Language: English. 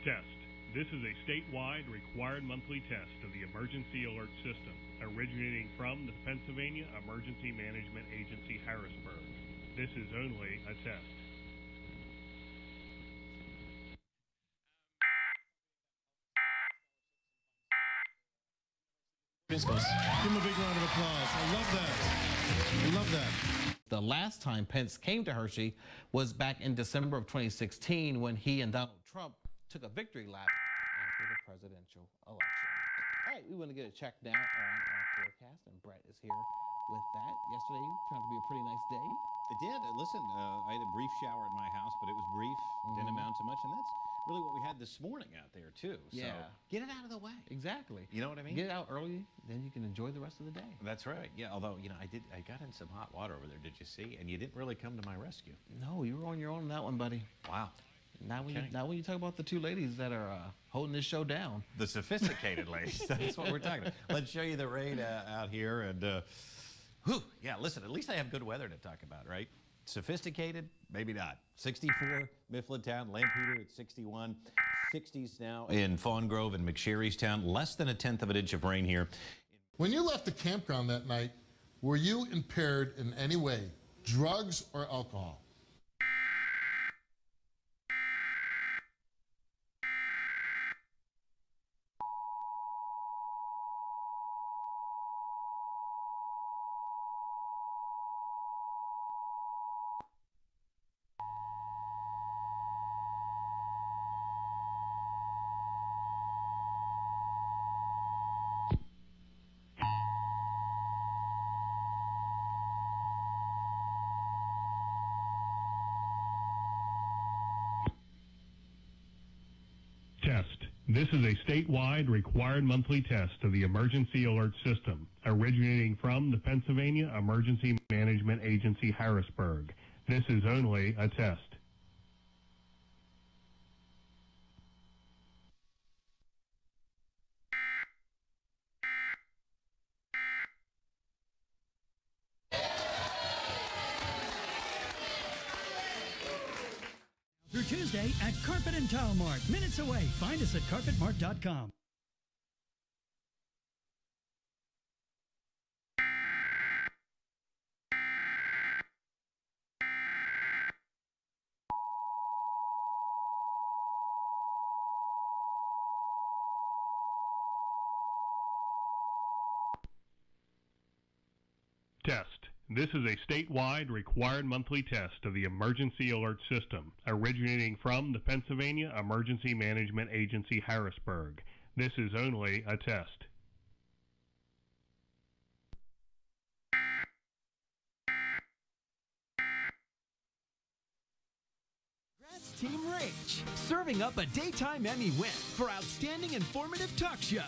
Test. This is a statewide required monthly test of the emergency alert system, originating from the Pennsylvania Emergency Management Agency, Harrisburg. This is only a test. Give him a big round of applause. I love that. I love that. The last time Pence came to Hershey was back in December of 2016 when he and Donald Trump took a victory lap after the presidential election. All right, we want to get a check now on our forecast, and Brett is here with that. Yesterday turned out to be a pretty nice day. It did. Listen, I had a brief shower at my house, but it was brief. Didn't amount to much, and that's really what we had this morning out there, too. Yeah. So get it out of the way. Exactly. You know what I mean? Get it out early, then you can enjoy the rest of the day. That's right. Yeah, although, you know, I got in some hot water over there, did you see? And you didn't really come to my rescue. No, you were on your own on that one, buddy. Wow. Now when you talk about the two ladies that are holding this show down. The sophisticated ladies. That's what we're talking about. Let's show you the rain out here. And, yeah, listen, at least I have good weather to talk about, right? Sophisticated? Maybe not. 64, Mifflintown, Lampeter at 61. 60s now in Fawn Grove and McSherrystown. Less than 1/10 of an inch of rain here. When you left the campground that night, were you impaired in any way, drugs or alcohol? Test. This is a statewide required monthly test of the emergency alert system, originating from the Pennsylvania Emergency Management Agency, Harrisburg. This is only a test. Through Tuesday at Carpet and Tile Mart. Minutes away. Find us at carpetmart.com. Test. This is a statewide required monthly test of the emergency alert system, originating from the Pennsylvania Emergency Management Agency, Harrisburg. This is only a test. Team Rage, serving up a Daytime Emmy win for Outstanding Informative Talk Show.